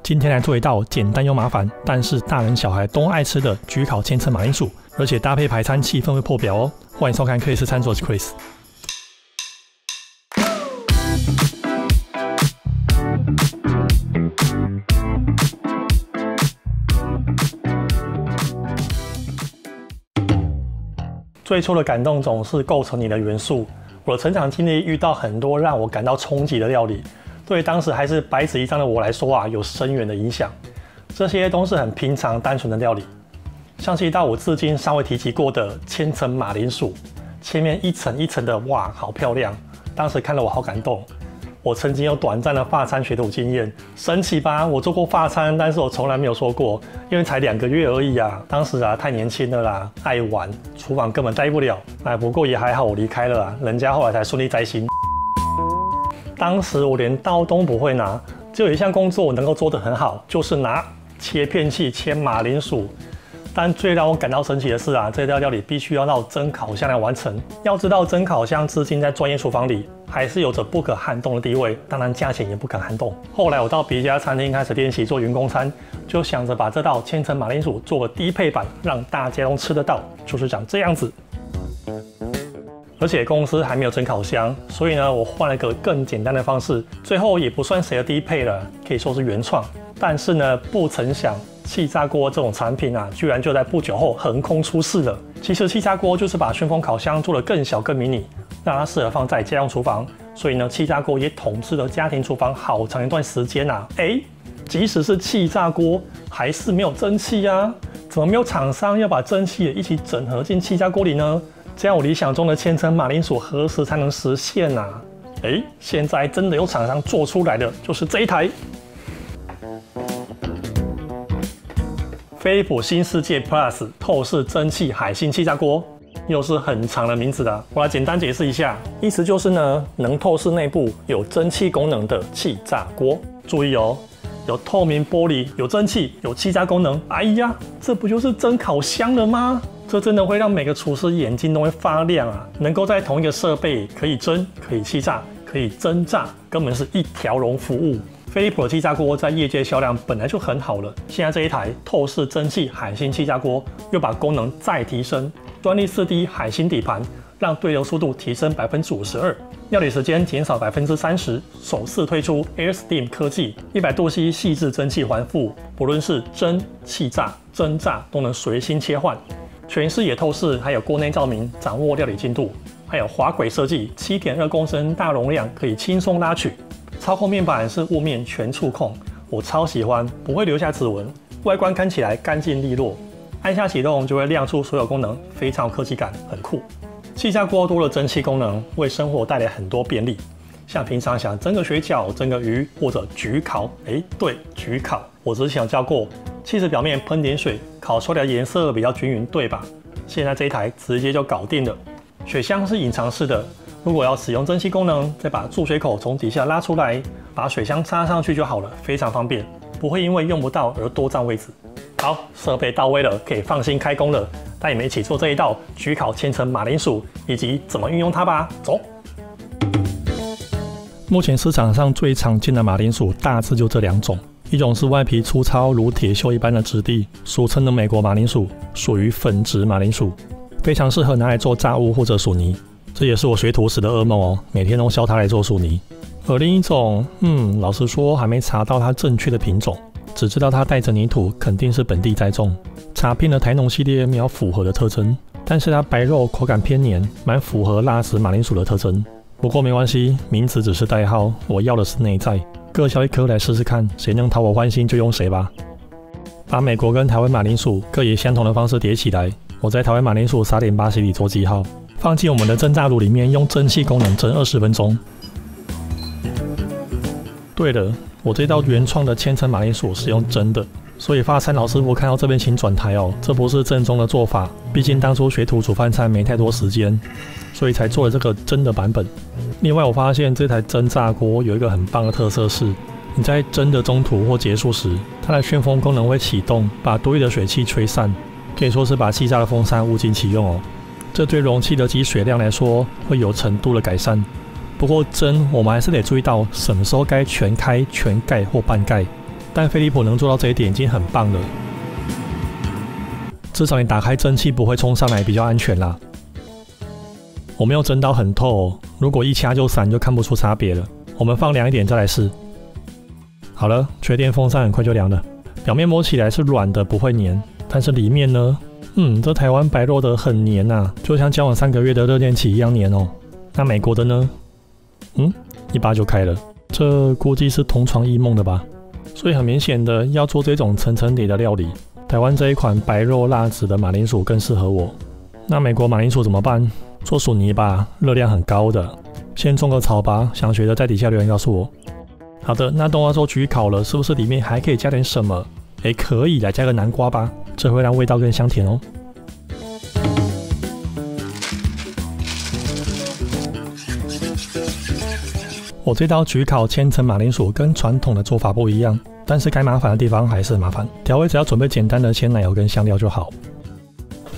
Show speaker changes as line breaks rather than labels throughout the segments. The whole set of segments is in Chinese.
今天來做一道簡單又麻煩，但是大人小孩都愛吃的焗烤千層馬鈴薯，而且搭配排餐氣氛會破表哦。歡迎收看克里斯餐桌，我是 Chris。最初的感動總是構成你的元素。我的成長經歷遇到很多讓我感到衝擊的料理，對當時還是白紙一張的我來說有深遠的影響。這些都是很平常單純的料理，像是一道我至今尚未提及過的千層馬鈴薯，前面一層一層的，哇，好漂亮！當時看了我好感動。我曾經有短暫的法餐學徒經驗，神奇吧？我做過法餐，但是我從來沒有說過，因為才2個月而已啊。當時太年輕了啦，愛玩，廚房根本待不了。不過也還好，我離開了人家後來才順利摘星。當時我連刀都不會拿，只有一項工作我能夠做得很好，就是拿切片器切馬鈴薯。但最讓我感到神奇的是這道料理必須要到蒸烤箱來完成。要知道，蒸烤箱至今在專業廚房裡還是有着不可撼動的地位，當然價錢也不可撼動。後來我到別家餐廳開始練習做員工餐，就想着把這道千層馬鈴薯做個低配版，讓大家都吃得到，就是長這樣子。而且公司還沒有蒸烤箱，所以呢，我換了個更簡單的方式，最後也不算誰的低配了，可以說是原創。但是呢，不曾想氣炸鍋這種產品居然就在不久後橫空出世了。其實氣炸鍋就是把旋風烤箱做得更小更迷你，讓它適合放在家用廚房。所以呢，氣炸鍋也統治了家庭廚房好長一段時間即使是氣炸鍋，還是沒有蒸汽怎麼沒有廠商要把蒸汽也一起整合進氣炸鍋裡呢？這樣我理想中的千層馬鈴薯何時才能實現現在真的有廠商做出來的，就是這一台飛利浦新世界 Plus 透視蒸汽海星氣炸鍋，又是很長的名字的。我来簡單解釋一下，意思就是呢，能透视內部有蒸汽功能的氣炸鍋。注意哦，有透明玻璃，有蒸汽，有气炸功能。哎呀，這不就是蒸烤箱了嗎？這真的會讓每個廚師眼睛都會發亮能夠在同一個設備可以蒸、可以氣炸、可以蒸炸，根本是一條龍服務。飛利浦的氣炸鍋在業界銷量本來就很好了，現在這一台透視蒸汽海星氣炸鍋又把功能再提升，專利4D 海星底盤讓对流速度提升52%，料理時間減少30%，首次推出 AirSteam 科技，100度 C 細緻蒸汽環覆，不論是蒸、氣炸、蒸炸都能隨心切換。全視野透視，還有鍋內照明，掌握料理進度，還有滑軌設計，7.2公升大容量可以輕鬆拉取。操控面板是雾面全觸控，我超喜歡，不會留下指紋，外觀看起來乾淨利落，按下啟動就會亮出所有功能，非常有科技感，很酷。氣炸鍋多了蒸汽功能，為生活帶來很多便利，像平常想蒸個水餃、蒸個魚或者焗烤，對，焗烤，我之前有教過，起司表面噴點水，烤出來的顏色比較均勻，對吧？現在這一台直接就搞定了。水箱是隱藏式的，如果要使用蒸汽功能，再把注水口從底下拉出來，把水箱插上去就好了，非常方便，不會因為用不到而多佔位置。好，設備到位了，可以放心開工了。帶你們一起做這一道焗烤千層馬鈴薯，以及怎麼運用它吧。走。目前市場上最常見的馬鈴薯大致就這2種，一種是外皮粗糙如鐵鏽一般的質地，俗稱的美國馬鈴薯，屬於粉質馬鈴薯，非常適合拿來做炸物或者薯泥。這也是我學徒時的噩夢哦，每天都削它來做薯泥。而另一種，老實說還沒查到它正確的品種，只知道它帶着泥土，肯定是本地栽種。查遍了台農系列沒有符合的特徵，但是它白肉，口感偏黏，蠻符合辣子馬鈴薯的特徵。不過沒關係，名字只是代號，我要的是內在。各削一顆來試試看，誰能討我歡心就用誰吧。把美國跟台灣馬鈴薯各以相同的方式疊起來，我在台灣馬鈴薯撒點巴西里做記號，放進我們的蒸炸爐裡面，用蒸汽功能蒸20分鐘。對了，我這道原創的千層馬鈴薯是用蒸的，所以法餐老師傅看到這邊請轉台哦，這不是正宗的做法。畢竟當初學徒煮飯菜沒太多時間，所以才做了這個蒸的版本。另外，我發現這台蒸炸鍋有一個很棒的特色是，你在蒸的中途或結束時，它的旋風功能會啟動，把多餘的水汽吹散，可以說是把氣炸的風扇物盡其用哦。這對容器的積水量來說會有程度的改善。不過蒸，我們還是得注意到什麼時候該全開、全蓋或半蓋。但飛利浦能做到這一點已經很棒了。至少你打開蒸汽不會衝上來，比較安全啦。我沒有蒸到很透哦，如果一掐就散就看不出差別了。我們放涼一點再來試。好了，缺電風扇很快就涼了，表面摸起來是軟的，不會黏，但是裡面呢？這台灣白肉的很黏啊，就像交往3個月的熱戀期一樣黏哦。那美國的呢？一拔就開了，這估計是同床異夢的吧。所以很明顯的，要做這種層層疊的料理，台灣這一款白肉辣子的馬鈴薯更適合我。那美國馬鈴薯怎麼辦？做薯泥吧，熱量很高的。先種個草吧，想學的在底下留言告訴我。好的，那都要做焗烤了，是不是裡面還可以加點什麼？可以來加個南瓜吧，這會讓味道更香甜哦。我這道焗烤千層馬鈴薯跟傳統的做法不一樣，但是該麻煩的地方還是很麻煩。調味只要準備簡單的鮮奶油跟香料就好。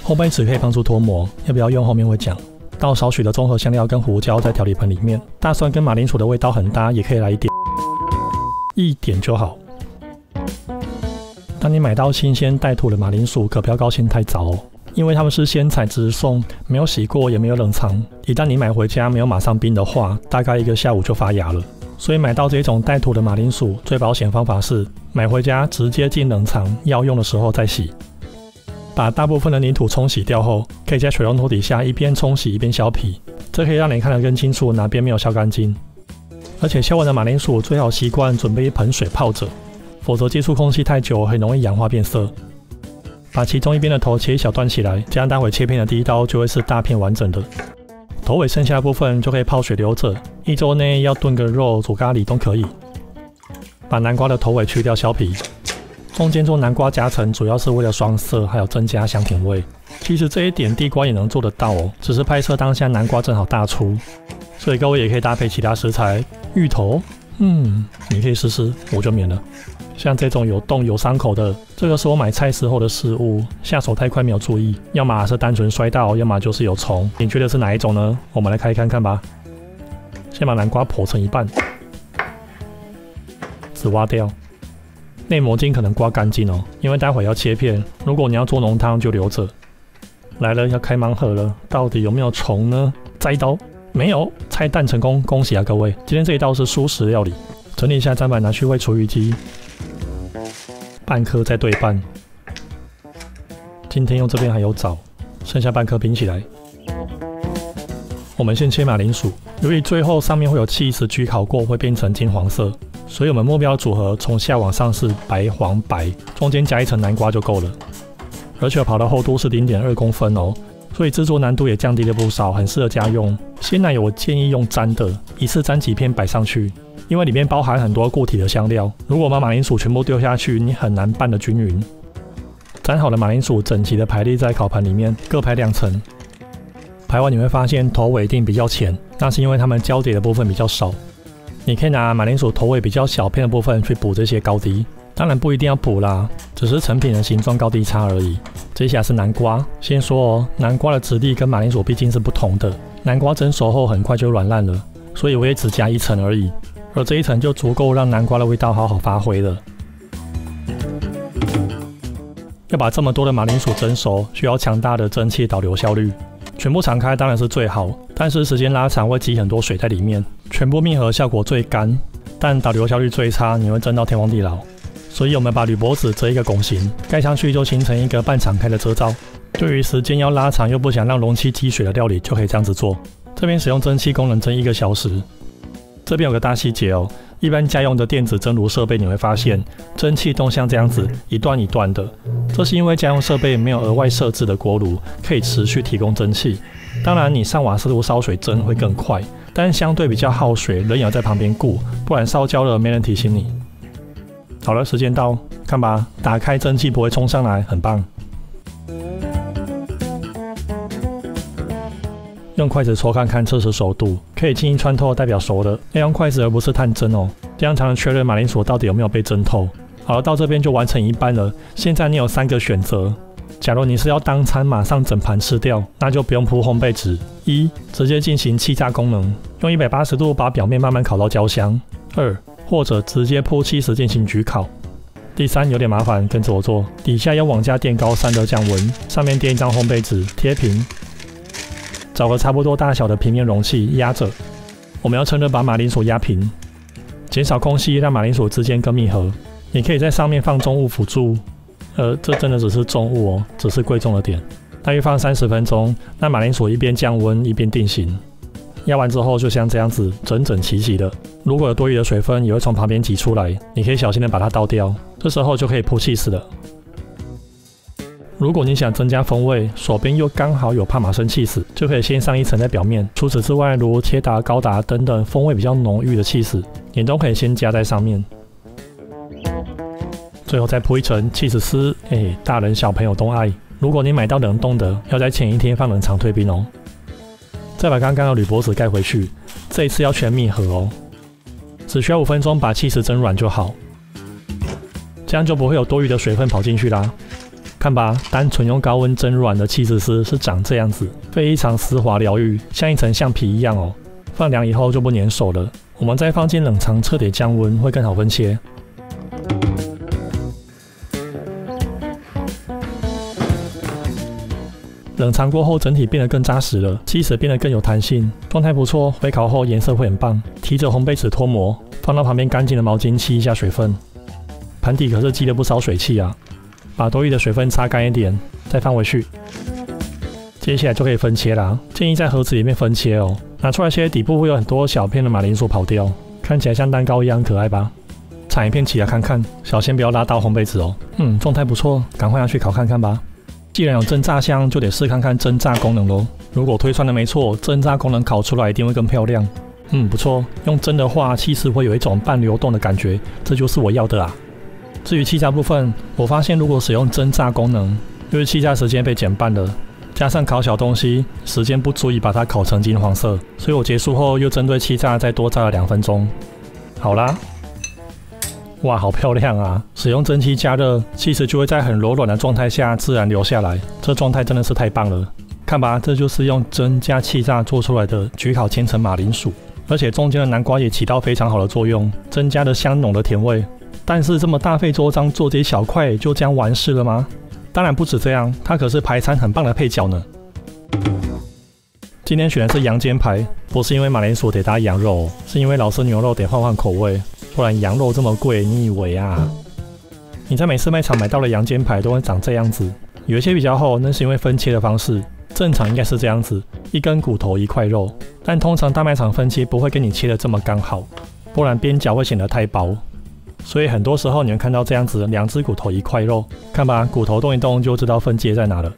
烘焙紙可以幫助脫模，要不要用後面會講。倒少許的綜合香料跟胡椒在調理盆裡面，大蒜跟馬鈴薯的味道很搭，也可以來一點就好。當你買到新鮮帶土的馬鈴薯，可不要高興太早哦，因為它們是鮮採直送，沒有洗過也沒有冷藏。一旦你買回家沒有馬上冰的話，大概1個下午就發芽了。所以買到這種帶土的馬鈴薯，最保險方法是買回家直接進冷藏，要用的時候再洗。把大部分的泥土沖洗掉後，可以在水龍頭底下一邊沖洗一邊削皮，這可以讓你看得更清楚哪邊沒有削乾淨。而且削完的馬鈴薯最好習慣準備一盆水泡着，否則接觸空氣太久很容易氧化變色。把其中一邊的頭切一小段起來，這樣待會切片的第一刀就會是大片完整的。頭尾剩下的部分就可以泡水留着，1周內要燉個肉煮咖喱都可以。把南瓜的頭尾去掉削皮。中間做南瓜夾層，主要是為了雙色，還有增加香甜味。其實這一點地瓜也能做得到哦，只是拍攝當下南瓜正好大出，所以各位也可以搭配其他食材。芋頭，你可以試試，我就免了。像這種有洞有傷口的，這個是我買菜時候的失誤，下手太快沒有注意，要麼是單純摔到，要麼就是有蟲。你覺得是哪一種呢？我們來開看看吧。先把南瓜剖成一半，籽挖掉。內膜筋可能刮乾淨哦，因為待會要切片。如果你要做濃湯就留着。來了，要開盲盒了，到底有沒有蟲呢？再一刀，沒有，拆彈成功，恭喜啊各位！今天這一道是蔬食料理，整理一下砧板拿去餵廚餘機。半顆再對半，今天用這邊還有棗，剩下半顆拼起來。我們先切馬鈴薯，由於最後上面会有起司焗烤過，會變成金黃色。所以我們目標組合從下往上是白黃白，中間加一層南瓜就夠了。而且刨的厚度是0.2公分哦，所以製作難度也降低了不少，很適合家用。鮮奶油我建議用沾的，一次沾幾片擺上去，因為裡面包含很多固體的香料。如果把馬鈴薯全部丟下去，你很難拌得均勻。沾好的馬鈴薯整齊的排列在烤盤裡面，各排2層。排完你會發現頭尾一定比較淺，那是因為它們交疊的部分比較少。你可以拿馬鈴薯頭尾比較小片的部分去補這些高低，當然不一定要補啦，只是成品的形狀高低差而已。接下來是南瓜，先說哦，南瓜的質地跟馬鈴薯畢竟是不同的，南瓜蒸熟後很快就軟爛了，所以我也只加1層而已，而這一層就足夠讓南瓜的味道好好發揮了。要把這麼多的馬鈴薯蒸熟，需要強大的蒸汽導流效率。全部敞開當然是最好，但是時間拉長會積很多水在裡面。全部密合效果最乾，但導流效率最差，你會蒸到天荒地老。所以我們把鋁箔紙折一個拱形，蓋上去就形成一個半敞開的遮罩。對於時間要拉長又不想讓容器積水的料理，就可以這樣子做。這邊使用蒸汽功能蒸1個小時。這邊有個大細節哦，一般家用的電子蒸爐設備你會發現，蒸汽都像這樣子一段一段的，這是因為家用設備沒有額外設置的鍋爐，可以持續提供蒸汽。當然你上瓦斯爐燒水蒸會更快，但相對比較耗水，人也要在旁邊顧，不然燒焦了沒人提醒你。好了，時間到，看吧，打開蒸汽不會衝上來，很棒。用筷子戳看看，測試熟度，可以輕易穿透代表熟了，要用筷子而不是探針哦，這樣才能確認馬鈴薯到底有沒有被蒸透。好了，到這邊就完成一半了。現在你有3個選擇，假如你是要當餐馬上整盤吃掉，那就不用鋪烘焙紙。1. 直接進行氣炸功能，用180度把表面慢慢烤到焦香。2. 或者直接鋪起司進行焗烤。第3有點麻煩，跟着我做。底下用網架墊高散熱降溫，上面墊一張烘焙紙貼平，找個差不多大小的平面容器壓着。我們要趁熱把馬鈴薯壓平，減少空隙，讓馬鈴薯之間更密合。你可以在上面放重物輔助，這真的只是重物哦，只是貴重了點。大約放30分鐘，讓馬鈴薯一邊降溫一邊定型。壓完之後就像這樣子整整齊齊的。如果有多餘的水分也會從旁邊擠出來，你可以小心的把它倒掉。這時候就可以鋪起司了。如果你想增加風味，手邊又剛好有帕瑪森起司，就可以先上一層在表面。除此之外，如切達、高達等等風味比較濃郁的起司，你都可以先加在上面。最後再鋪一層起司絲，大人小朋友都愛。如果你買到冷凍的，要在前一天放冷藏退冰哦。再把剛剛的鋁箔紙蓋回去，這一次要全密合哦。只需要5分鐘把起司蒸軟就好，這樣就不會有多余的水分跑進去啦。看吧，單純用高溫蒸軟的起司絲是長這樣子，非常絲滑療癒，像一層橡皮一樣哦。放涼以後就不粘手了。我們再放進冷藏徹底降溫，會更好分切。冷藏過後，整體變得更扎實了，起司變得更有彈性，狀態不錯。回烤後顏色會很棒。提着烘焙紙脫模，放到旁邊乾淨的毛巾吸一下水分。盤底可是積了不少水汽啊，把多餘的水分擦乾一點，再放回去。接下來就可以分切啦，建議在盒子裡面分切哦。拿出來切，底部會有很多小片的馬鈴薯跑掉，看起來像蛋糕一樣可愛吧？鏟一片起來看看，小心不要拉到烘焙紙哦。狀態不錯，趕快拿去烤看看吧。既然有蒸炸香，就得試看看蒸炸功能咯。如果推算的沒錯，蒸炸功能烤出來一定會更漂亮。不錯，用蒸的話，起司會有一種半流動的感覺，這就是我要的啊。至於氣炸部分，我發現如果使用蒸炸功能，因為氣炸時間被減半了，加上烤小東西，時間不足以把它烤成金黃色，所以我結束後又針對氣炸再多炸了2分鐘。好啦。哇，好漂亮啊！使用蒸汽加熱，起司就會在很柔軟的狀態下自然流下來，這狀態真的是太棒了。看吧，這就是用蒸加氣炸做出來的焗烤千層馬鈴薯，而且中間的南瓜也起到非常好的作用，增加了香濃的甜味。但是這麼大費周章做這一小塊，就這樣完事了嗎？當然不止這樣，它可是排餐很棒的配角呢。今天選的是羊肩排，不是因為馬鈴薯得搭羊肉，是因為老師牛肉得換換口味。不然羊肉這麼貴，你以為啊？你在美式賣場買到的羊肩排都會長這樣子，有一些比較厚，那是因為分切的方式。正常應該是這樣子，一根骨頭一塊肉，但通常大賣場分切不會給你切的這麼剛好，不然邊角會顯得太薄。所以很多時候你會看到這樣子，2隻骨頭一塊肉，看吧，骨頭動一動就知道分界在哪了。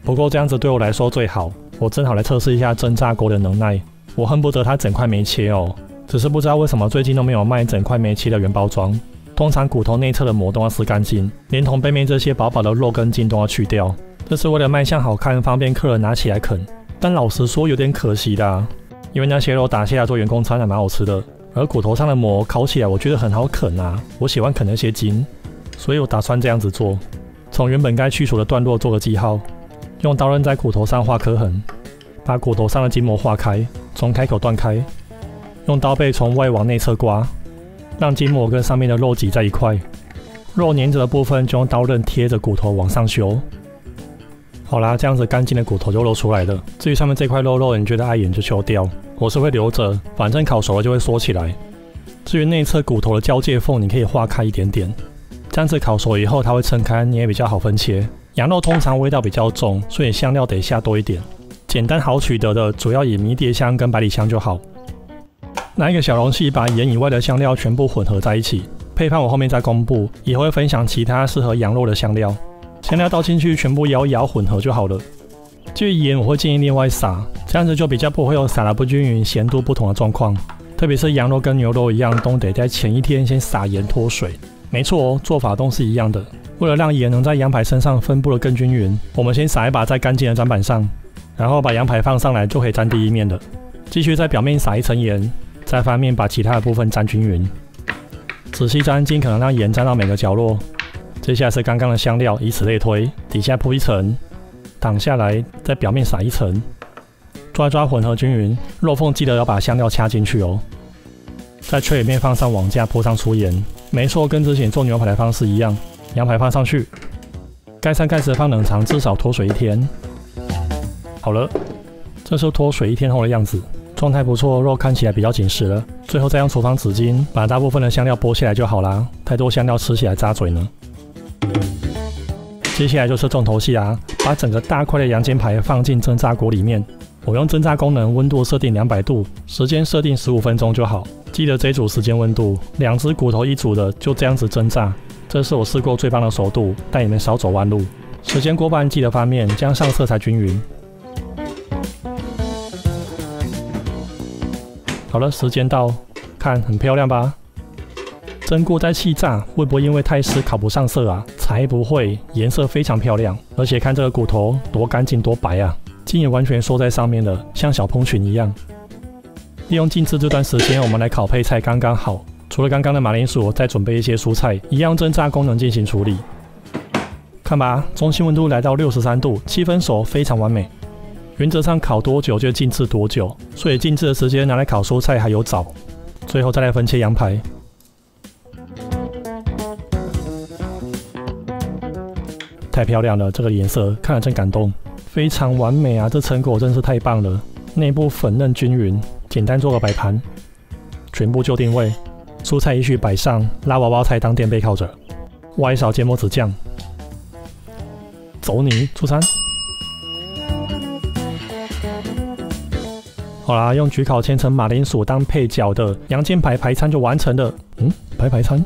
不過這樣子對我來說最好，我正好來測試一下蒸炸鍋的能耐，我恨不得它整塊沒切哦。只是不知道為什麼最近都沒有賣整塊沒切的原包裝。通常骨頭內側的膜都要撕乾淨，連同背面這些薄薄的肉跟筋都要去掉。這是為了賣相好看，方便客人拿起來啃。但老實說有點可惜的，因為那些肉打下來做員工餐還蠻好吃的，而骨頭上的膜烤起來我覺得很好啃啊，我喜歡啃那些筋，所以我打算這樣子做，從原本該去除的段落做個記號，用刀刃在骨頭上畫刻痕，把骨頭上的筋膜劃開，從開口斷開。用刀背從外往內側刮，讓筋膜跟上面的肉擠在一塊，肉粘着的部分就用刀刃貼着骨頭往上修。好啦，這樣子乾淨的骨頭就露出來了。至於上面這塊肉，你覺得礙眼就修掉，我是會留着，反正烤熟了就會縮起來。至於內側骨頭的交界縫，你可以劃開一點點，這樣子烤熟以後它會撐開，你也比較好分切。羊肉通常味道比較重，所以香料得下多一點。簡單好取得的，主要以迷迭香跟百里香就好。拿一個小容器，把鹽以外的香料全部混合在一起。配方我後面再公布，以後會分享其他適合羊肉的香料。香料倒進去，全部搖一搖混合就好了。至於鹽，我會建議另外撒，這樣子就比較不會有撒得不均勻、鹹度不同的狀況。特別是羊肉跟牛肉一樣，都得在前一天先撒鹽脫水。沒錯哦，做法都是一樣的。為了讓鹽能在羊排身上分布得更均勻，我們先撒一把在乾淨的砧板上，然後把羊排放上來就可以沾第一面了。繼續在表面撒一層鹽。再翻面把其他的部分沾均勻，仔細沾，盡可能讓鹽沾到每個角落。接下來是剛剛的香料，以此類推，底下鋪一層，擋下來，在表面撒一層，抓一抓混合均勻。肉縫記得要把香料掐進去哦。在脆裡面放上網架，鋪上粗鹽，沒錯，跟之前做牛排的方式一樣，羊排放上去，蓋上蓋子放冷藏，至少脫水1天。好了，這是脫水1天後的樣子，狀態不錯，肉看起來比較緊實了。最後再用廚房紙巾把大部分的香料剝下來就好啦，太多香料吃起來扎嘴呢。接下來就是重頭戲啊，把整個大塊的羊肩排放進蒸炸鍋裡面。我用蒸炸功能，溫度設定200度，時間設定15分鐘就好。記得這一組時間溫度，2隻骨頭一組的，就這樣子蒸炸。這是我試過最棒的熟度，帶你們少走彎路。時間過半，記得翻面，這樣上色才均勻。好了，時間到，看很漂亮吧？蒸過再氣炸，會不會因為太濕烤不上色啊？才不會，顏色非常漂亮，而且看這個骨頭多乾淨多白啊！筋也完全縮在上面了，像小蓬裙一樣。利用靜置這段時間，我們來烤配菜剛剛好。除了剛剛的馬鈴薯，我再準備一些蔬菜，一樣蒸炸功能進行處理。看吧，中心溫度來到63度，7分熟，非常完美。原則上烤多久就靜置多久，所以靜置的時間拿來烤蔬菜還有早。最後再來分切羊排。太漂亮了，這個顏色看了真感動。非常完美啊！這成果真是太棒了，內部粉嫩均勻。簡單做個擺盤，全部就定位，蔬菜依序擺上，拉娃娃菜當墊背靠着，挖一勺芥末子醬，走你出餐。好啦，用焗烤千層馬鈴薯當配角的羊肩排排餐就完成了。排餐，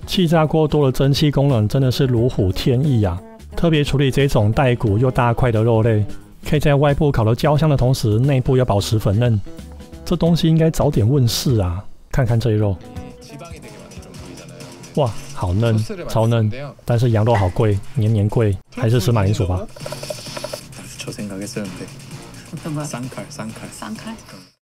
氣炸鍋多了蒸汽功能，真的是如虎添翼啊！特別處理這種帶骨又大塊的肉類，可以在外部烤得焦香的同時，內部要保持粉嫩。這東西應該早點問世啊！看看這一肉，哇，好嫩，超嫩，但是羊肉好貴，年年貴，還是吃馬鈴薯吧。